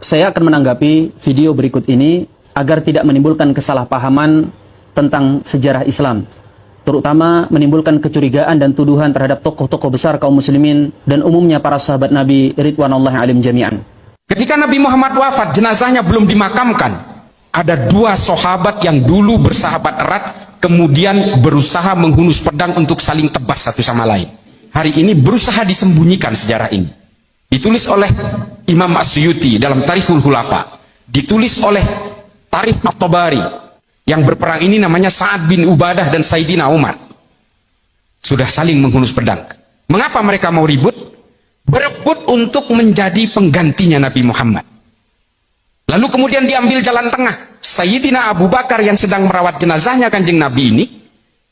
Saya akan menanggapi video berikut ini agar tidak menimbulkan kesalahpahaman tentang sejarah Islam, terutama menimbulkan kecurigaan dan tuduhan terhadap tokoh-tokoh besar kaum muslimin dan umumnya para sahabat Nabi ridwanullahi alaihim jami'an. Ketika Nabi Muhammad wafat, jenazahnya belum dimakamkan. Ada dua sahabat yang dulu bersahabat erat, kemudian berusaha menghunus pedang untuk saling tebas satu sama lain. Hari ini berusaha disembunyikan sejarah ini. Ditulis oleh Imam As-Suyuti dalam Tarikhul Khulafa. Ditulis oleh Tarikh At-Tabari. Yang berperang ini namanya Sa'ad bin Ubadah dan Sayyidina Umar. Sudah saling menghunus pedang. Mengapa mereka mau ribut? Berebut untuk menjadi penggantinya Nabi Muhammad. Lalu kemudian diambil jalan tengah. Sayyidina Abu Bakar yang sedang merawat jenazahnya Kanjeng Nabi ini,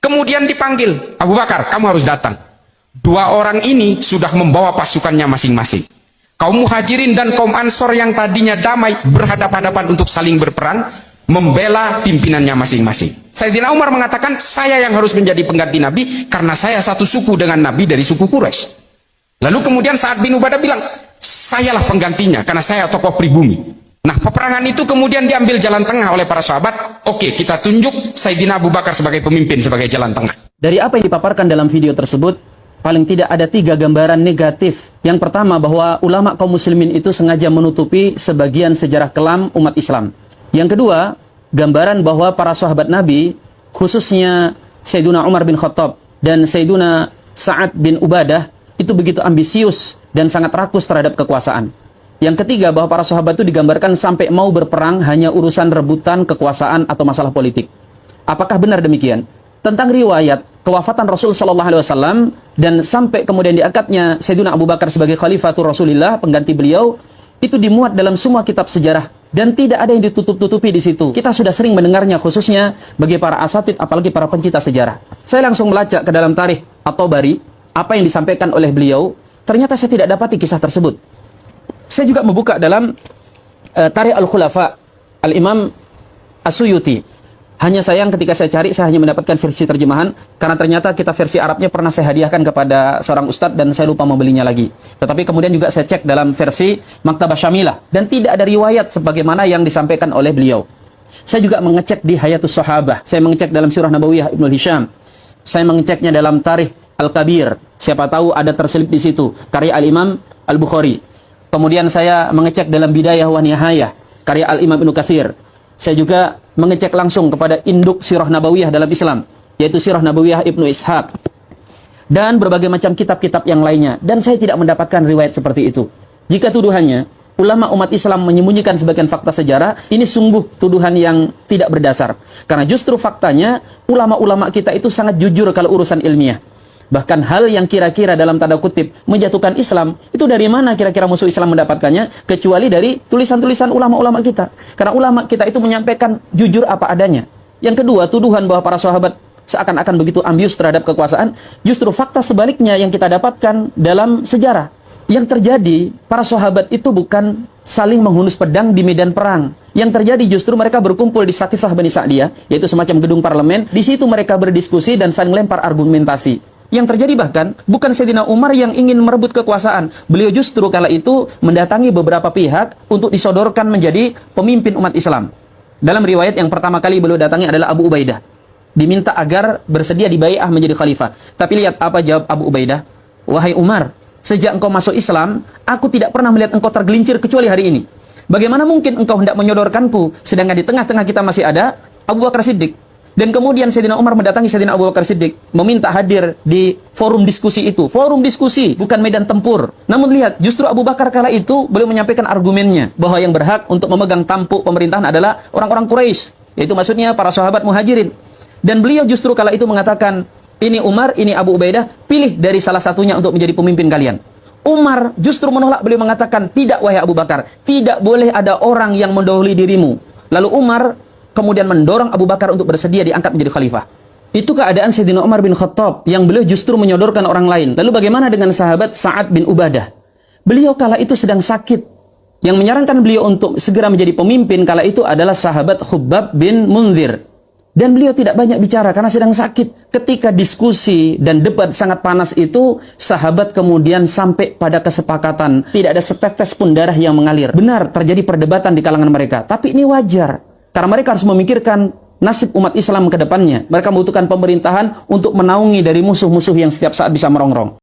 kemudian dipanggil, Abu Bakar, kamu harus datang. Dua orang ini sudah membawa pasukannya masing-masing. Kaum Muhajirin dan kaum Ansor yang tadinya damai berhadapan-hadapan untuk saling berperang, membela pimpinannya masing-masing. Sayyidina Umar mengatakan, saya yang harus menjadi pengganti Nabi karena saya satu suku dengan Nabi dari suku Quraisy. Lalu kemudian Sa'ad bin Ubadah bilang, sayalah penggantinya karena saya tokoh pribumi. Nah, peperangan itu kemudian diambil jalan tengah oleh para sahabat. Oke, kita tunjuk Sayyidina Abu Bakar sebagai pemimpin, sebagai jalan tengah. Dari apa yang dipaparkan dalam video tersebut, paling tidak ada 3 gambaran negatif. Yang pertama, bahwa ulama kaum muslimin itu sengaja menutupi sebagian sejarah kelam umat Islam. Yang kedua, gambaran bahwa para sahabat Nabi, khususnya Sayyiduna Umar bin Khattab dan Sayyiduna Sa'ad bin Ubadah, itu begitu ambisius dan sangat rakus terhadap kekuasaan. Yang ketiga, bahwa para sahabat itu digambarkan sampai mau berperang hanya urusan rebutan kekuasaan atau masalah politik. Apakah benar demikian? Tentang riwayat kewafatan Rasul sallallahu alaihi wasallam dan sampai kemudian diangkatnya Sayyidina Abu Bakar sebagai khalifatul Rasulillah, pengganti beliau, itu dimuat dalam semua kitab sejarah dan tidak ada yang ditutup-tutupi di situ. Kita sudah sering mendengarnya, khususnya bagi para asatid, apalagi para pencipta sejarah. Saya langsung melacak ke dalam Tarikh At-Tabari, apa yang disampaikan oleh beliau. Ternyata saya tidak dapati kisah tersebut. Saya juga membuka dalam Tarikh Al-Khulafa Al-Imam As-Suyuti. Hanya sayang ketika saya cari, saya hanya mendapatkan versi terjemahan, karena ternyata kita versi Arabnya pernah saya hadiahkan kepada seorang ustadz dan saya lupa membelinya lagi. Tetapi kemudian juga saya cek dalam versi Maktabah Syamilah dan tidak ada riwayat sebagaimana yang disampaikan oleh beliau. Saya juga mengecek di Hayatus Sahabah, saya mengecek dalam Sirah Nabawiyah Ibnu Hisham, saya mengeceknya dalam Tarikh Al-Kabir, siapa tahu ada terselip di situ, karya Al-Imam Al-Bukhari. Kemudian saya mengecek dalam Bidayah wa Nihayah, karya Al-Imam Ibnu Katsir. Saya juga mengecek langsung kepada induk Sirah Nabawiyah dalam Islam, yaitu Sirah Nabawiyah Ibnu Ishaq. Dan berbagai macam kitab-kitab yang lainnya. Dan saya tidak mendapatkan riwayat seperti itu. Jika tuduhannya, ulama umat Islam menyembunyikan sebagian fakta sejarah, ini sungguh tuduhan yang tidak berdasar. Karena justru faktanya, ulama-ulama kita itu sangat jujur kalau urusan ilmiah. Bahkan hal yang kira-kira dalam tanda kutip menjatuhkan Islam, itu dari mana kira-kira musuh Islam mendapatkannya? Kecuali dari tulisan-tulisan ulama-ulama kita. Karena ulama kita itu menyampaikan jujur apa adanya. Yang kedua, tuduhan bahwa para sahabat seakan-akan begitu ambius terhadap kekuasaan, justru fakta sebaliknya yang kita dapatkan dalam sejarah. Yang terjadi, para sahabat itu bukan saling menghunus pedang di medan perang. Yang terjadi justru mereka berkumpul di Saqifah Bani Sa'diyah, yaitu semacam gedung parlemen. Di situ mereka berdiskusi dan saling lempar argumentasi. Yang terjadi bahkan, bukan Sayyidina Umar yang ingin merebut kekuasaan. Beliau justru kala itu mendatangi beberapa pihak untuk disodorkan menjadi pemimpin umat Islam. Dalam riwayat yang pertama kali beliau datangi adalah Abu Ubaidah. Diminta agar bersedia dibai'ah menjadi khalifah. Tapi lihat apa jawab Abu Ubaidah. Wahai Umar, sejak engkau masuk Islam, aku tidak pernah melihat engkau tergelincir kecuali hari ini. Bagaimana mungkin engkau hendak menyodorkanku, sedangkan di tengah-tengah kita masih ada Abu Bakar Siddiq. Dan kemudian Sayyidina Umar mendatangi Sayyidina Abu Bakar Siddiq, meminta hadir di forum diskusi itu. Forum diskusi, bukan medan tempur. Namun lihat, justru Abu Bakar kala itu beliau menyampaikan argumennya, bahwa yang berhak untuk memegang tampuk pemerintahan adalah orang-orang Quraisy, yaitu maksudnya para sahabat Muhajirin. Dan beliau justru kala itu mengatakan, ini Umar, ini Abu Ubaidah, pilih dari salah satunya untuk menjadi pemimpin kalian. Umar justru menolak, beliau mengatakan, tidak wahai Abu Bakar, tidak boleh ada orang yang mendahului dirimu. Lalu Umar kemudian mendorong Abu Bakar untuk bersedia diangkat menjadi khalifah. Itu keadaan Sayyidina Umar bin Khattab yang beliau justru menyodorkan orang lain. Lalu bagaimana dengan sahabat Sa'ad bin Ubadah? Beliau kala itu sedang sakit. Yang menyarankan beliau untuk segera menjadi pemimpin kala itu adalah sahabat Khubbab bin Munzir. Dan beliau tidak banyak bicara karena sedang sakit. Ketika diskusi dan debat sangat panas itu, sahabat kemudian sampai pada kesepakatan. Tidak ada setetes pun darah yang mengalir. Benar, terjadi perdebatan di kalangan mereka. Tapi ini wajar. Karena mereka harus memikirkan nasib umat Islam ke depannya. Mereka membutuhkan pemerintahan untuk menaungi dari musuh-musuh yang setiap saat bisa merongrong.